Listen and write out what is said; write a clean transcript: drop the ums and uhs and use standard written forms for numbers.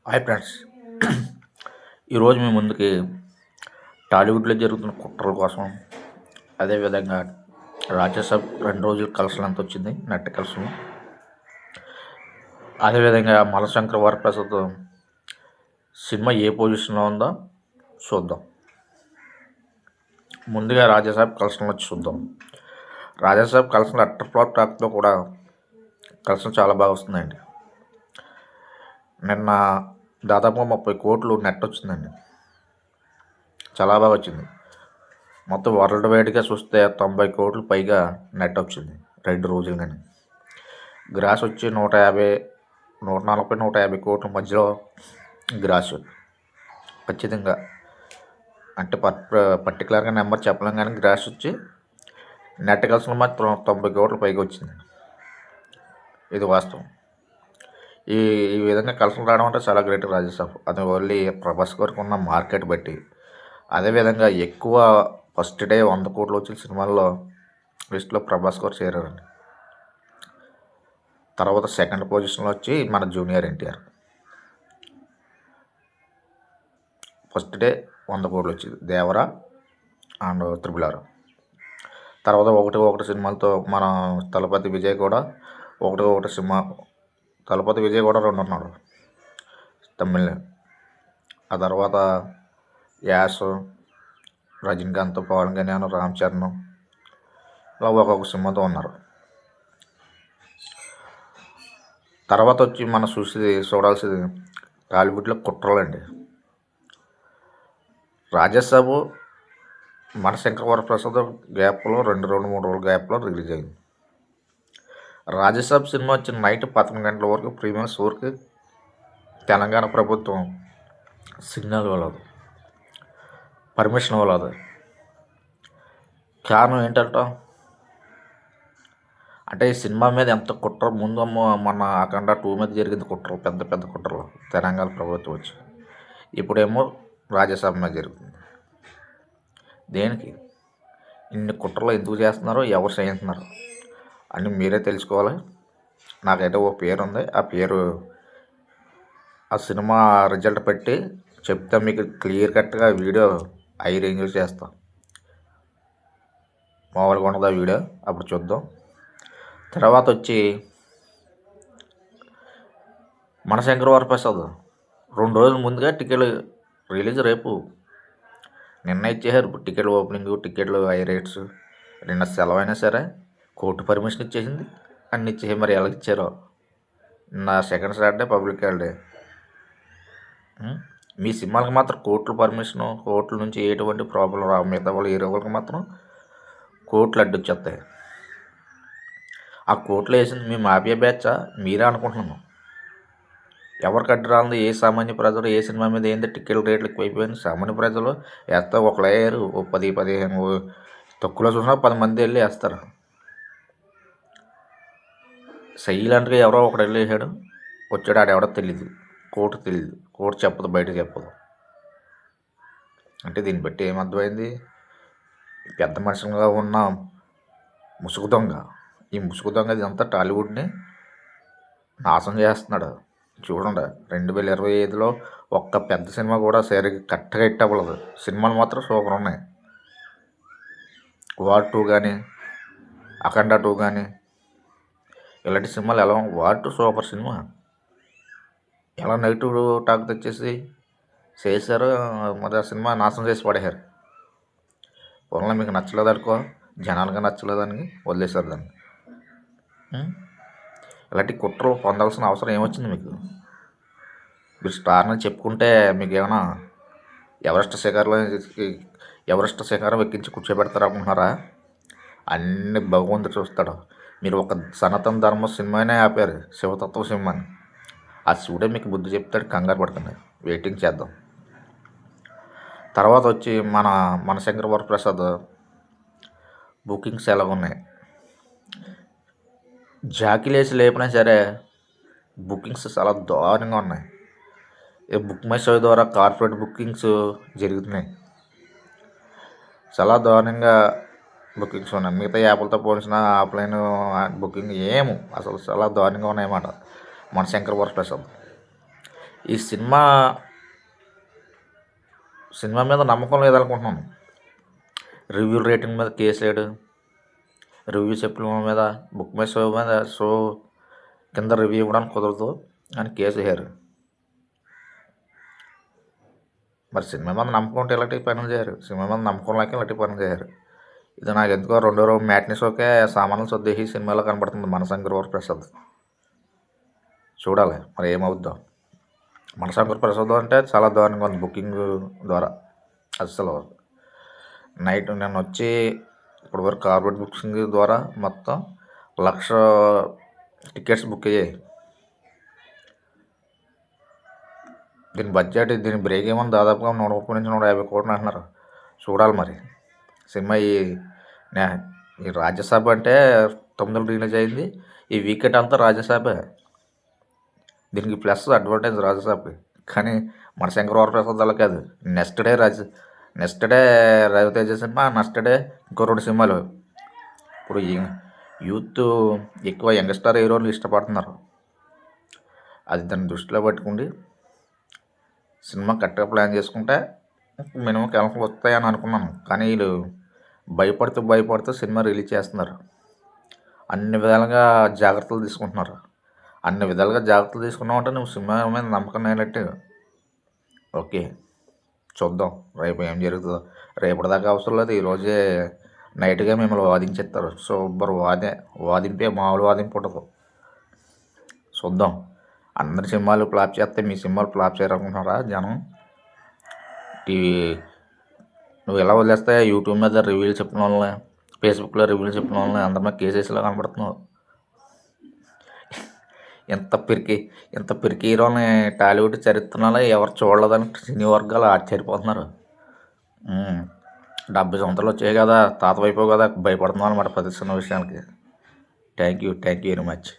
Hi friends. ఈరోజు మీ ముందుకి టాలీవుడ్లో జరుగుతున్న కుట్రల కోసం, అదేవిధంగా రాజ్యసభ 2 రోజుల కలెక్షన్ ఎంత వచ్చింది నెట్ కలెక్షన్, అదేవిధంగా మనశంకర్ వరప్రసాద్ సినిమా ఏ పొజిషన్లో ఉందో చూద్దాం. ముందుగా రాజ్యసభ కలెక్షన్ వచ్చి చూద్దాం. రాజ్యసభ కలెక్షన్ అట్టర్ ఫ్లాప్ టాక్తో కూడా కలెక్షన్ చాలా బాగా వస్తుందండి. నిన్న దాదాపు 30 కోట్లు నెట్ వచ్చిందండి. చాలా బాగా వచ్చింది. మొత్తం వరల్డ్ వైడ్గా చూస్తే 90 కోట్లు పైగా నెట్ వచ్చింది 2 రోజులు. కానీ గ్రాస్ వచ్చి 140, 150 కోట్ల మధ్యలో గ్రాస్ ఖచ్చితంగా. అంటే పర్టికులర్గా నెంబర్ చెప్పలేం, కానీ గ్రాస్ వచ్చి నెట్ కలిసిన మాత్రం 90 కోట్ల పైగా వచ్చింది. ఇది వాస్తవం. ఈ విధంగా కలెక్షన్ రావడం అంటే చాలా గ్రేట్ రాజ్యసభ. అది ఓన్లీ ప్రభాస్ గారికి ఉన్న మార్కెట్ బట్టి. అదేవిధంగా ఎక్కువ ఫస్ట్ డే 100 కోట్లు వచ్చిన సినిమాల్లో లిస్ట్లో ప్రభాస్ గారు చేరారండి. తర్వాత సెకండ్ పొజిషన్లో వచ్చి మన జూనియర్ ఎన్టీఆర్. ఫస్ట్ డే 100 కోట్లు వచ్చింది దేవరా అండ్ త్రిబుల్. తర్వాత ఒకటి సినిమాలతో మన తలపతి విజయ్ కూడా ఒకటి సినిమా. తలపతి విజయ్ కూడా 2 ఉన్నాడు తమిళ్. ఆ తర్వాత యాస్, రజనీకాంత్, పవన్ కళ్యాణ్, రామ్ చరణ్ ఇలా ఒక్కొక్క సినిమాతో ఉన్నారు. తర్వాత వచ్చి మనం చూడాల్సింది టాలీవుడ్లో కుట్రలండి. రాజ్యసభ మనశంకర్ వరప్రసాద్ గ్యాప్లో 2-3 రోజుల గ్యాప్లో రిలీజ్ అయింది. రాజ్యసభ సినిమా వచ్చిన నైట్ 11 గంటల వరకు ప్రీమియర్ షోకి తెలంగాణ ప్రభుత్వం సిగ్నల్ ఇవ్వలేదు, పర్మిషన్ ఇవ్వలేదు. కారణం ఏంటంట అంటే ఈ సినిమా మీద ఎంత కుట్ర ముందు మన అఖండ 2 మీద జరిగింది కుట్రలు, పెద్ద కుట్రలు తెలంగాణ ప్రభుత్వం వచ్చి. ఇప్పుడేమో రాజ్యసభ మీద జరుగుతుంది. దేనికి ఇన్ని కుట్రలు ఎందుకు చేస్తున్నారో, ఎవరు చేస్తున్నారు అని మీరే తెలుసుకోవాలి. నాకైతే ఓ పేరు ఉంది, ఆ పేరు ఆ సినిమా రిజల్ట్ పెట్టి చెప్తే మీకు క్లియర్ కట్గా వీడియో హై రేంజ్ చేస్తాం. మామూలుగా ఉండదు ఆ వీడియో, అప్పుడు చూద్దాం. తర్వాత వచ్చి మనశంకర్ వరప్రసాద్ 2 రోజుల ముందుగా టికెట్లు రిలీజ్ రేపు నిన్న ఇచ్చేసారు. టికెట్ ఓపెనింగ్, టికెట్లు హై రేట్స్. నిన్న సెలవైనా సరే కోర్టు పర్మిషన్ ఇచ్చేసింది, అన్ని ఇచ్చేసి మరి ఎలా ఇచ్చారో. నా సెకండ్ సాటర్డే పబ్లిక్ హాలిడే. మీ సినిమాలకు మాత్రం కోర్టుల పర్మిషను, కోర్టుల నుంచి ఎటువంటి ప్రాబ్లం రావు. మిగతా వాళ్ళు హీరో వాళ్ళకి మాత్రం కోర్టులు అడ్డొచ్చేస్తాయి. ఆ కోర్టులో వేసింది మీ మాఫియా బ్యాచా మీరే అనుకుంటున్నాను. ఎవరికి అడ్డు రాంది? ఏ సామాన్య ప్రజలు ఏ సినిమా మీద ఏంది టికెట్ రేట్లు ఎక్కువైపోయింది. సామాన్య ప్రజలు వేస్తా ఒకళ్ళు అయ్యారు, ఓ 10-15 తక్కువలో చూసినా 10 మంది వెళ్ళి వేస్తారు. సైలెంట్గా ఎవరో ఒకడు వెళ్ళి వేసాడు, వచ్చాడు, ఆడెవడో తెలియదు, కోర్టు తెలియదు, కోర్టు చెప్పదు, బయట చెప్పదు. అంటే దీన్ని బట్టి ఏమర్థమైంది? పెద్ద మనుషులుగా ఉన్న ముసుగు దొంగ, ఈ ముసుగు దొంగ ఇదంతా టాలీవుడ్ని నాశనం చేస్తున్నాడు. చూడండి, 2025లో ఒక్క పెద్ద సినిమా కూడా సరిగ్గా కరెక్ట్గా హిట్ అవ్వలేదు. సినిమాలు మాత్రం సూపర్ ఉన్నాయి. వార్ 2 కానీ, అఖండ 2 కానీ ఇలాంటి సినిమాలు ఎలా వార్ 2 సూపర్ సినిమా. ఎలా నెగిటివ్ టాక్ తెచ్చేసి చేశారు, మరి ఆ సినిమా నాశనం చేసి పడేశారు. పొలంలో మీకు నచ్చలేదు అనుకో, జనాలుగా నచ్చలేదని వదిలేశారు దాన్ని. ఇలాంటి కుట్రలు పొందాల్సిన అవసరం ఏమొచ్చింది మీకు? మీరు స్టార్ని చెప్పుకుంటే మీకు ఏమైనా ఎవరెస్ట్ శిఖరం ఎక్కించి కూర్చోబెడతారు అనుకుంటున్నారా? అన్ని భగవంతుడు చూస్తాడు. మీరు ఒక సనాతన ధర్మ సినిమానే ఆపారు, శివతత్వ సినిమాని. ఆ శివుడే మీకు బుద్ధి చెప్తాడు, కంగారు పడుతుంది. వెయిటింగ్ చేద్దాం. తర్వాత వచ్చి మనశంకర్ వరప్రసాద్ బుకింగ్స్ ఎలా ఉన్నాయి? జాకీలేసి లేపినా సరే బుకింగ్స్ చాలా దారుణంగా ఉన్నాయి. ఈ బుక్ మై షో ద్వారా కార్పొరేట్ బుకింగ్స్ జరుగుతున్నాయి. చాలా దారుణంగా బుకింగ్స్ ఉన్నాయి. మిగతా యాప్లతో పోల్చిన ఆఫ్లైన్ బుకింగ్ అసలు చాలా దారుణంగా ఉన్నాయన్నమాట. మనశంకర్ వరప్రసాద్ ఈ సినిమా సినిమా మీద నమ్మకం లేదనుకుంటున్నాను. రివ్యూ రేటింగ్ మీద కేసాడు. రివ్యూ చెప్పిన మీద బుక్ మై షో మీద షో కింద రివ్యూ ఇవ్వడానికి కుదరదు అని కేసు వేశారు. మరి సినిమా మీద నమ్మకం ఉంటే ఇలాంటి పనులు చేయరు. సినిమా మీద నమ్మకం లేక ఇలాంటి పనులు చేయరు. ఇది నాకు ఎందుకో రెండో రోజు మ్యాట్నీ షోకే సామాన్లు సర్దేసి సినిమాలో కనబడుతుంది మనశంకర్ ప్రసాద్. చూడాలి మరి ఏమవుద్దో. మనశంకర్ ప్రసాద్ అంటే చాలా దారుణంగా ఉంది బుకింగ్ ద్వారా. అస్సలు నైట్ నేను వచ్చి ఇప్పటి వరకు కార్బెట్ బుకింగ్ ద్వారా మొత్తం 1,00,000 టికెట్స్ బుక్ అయ్యాయి. దీని బడ్జెట్ దీని బ్రేక్ ఏమో దాదాపుగా 130 నుంచి 150 కోట్లు అంటున్నారు. చూడాలి మరి సినిమా. ఈ రాజ్యసభ అంటే 9 రిలీజ్ అయింది. ఈ వీకెండ్ అంతా రాజ్యసభ. దీనికి ప్లస్ అడ్వాంటేజ్ రాజ్యసభకి. కానీ మన శంకర్ ప్రసాద్ అలా కాదు. నెక్స్ట్ డే రవితేజ సినిమా, నెక్స్ట్ డే ఇంకో 2 సినిమాలు. ఇప్పుడు యూత్ ఎక్కువ యంగ్స్టర్ హీరోలు ఇష్టపడుతున్నారు. అది దాన్ని దృష్టిలో పెట్టుకుండి సినిమా కరెక్ట్గా ప్లాన్ చేసుకుంటే మినిమం కలెక్షన్లు వస్తాయని అనుకున్నాను. కానీ వీళ్ళు భయపడుతూ సినిమా రిలీజ్ చేస్తున్నారు. అన్ని విధాలుగా జాగ్రత్తలు తీసుకుంటున్నారు. అన్ని విధాలుగా జాగ్రత్తలు తీసుకున్నామంటే నువ్వు సినిమా మీద నమ్మకం లేనట్టు. ఓకే, చూద్దాం రేపు ఏం జరుగుతుందో. రేపటిదాకా అవసరం లేదు, ఈరోజే నైట్గా మిమ్మల్ని వాదించేస్తారు. సూపర్ వాదింపే మామూలు వాదింపు ఉండదు. చూద్దాం. అందరి సినిమాలు ఫ్లాప్ చేస్తే మీ సినిమాలు ఫ్లాప్ చేయాలనుకుంటున్నారా జనం? టీవీ నువ్వు ఎలా వదిలేస్తే యూట్యూబ్ మీద రివ్యూలు చెప్పిన వాళ్ళని, ఫేస్బుక్లో రివ్యూలు చెప్పిన వాళ్ళని అందరి మీద కేసెస్లో కనబడుతున్నావు. ఎంత పిరికి హీరోని టాలీవుడ్ చరిత్రలో ఎవరు చూడలేదని సినీ వర్గాలు ఆశ్చర్యపోతున్నారు. 70 సంవత్సరాలు వచ్చాయి కదా, తాత వైపు కదా భయపడుతున్నాం అనమాట ప్రతి చిన్న విషయానికి. Thank you very much.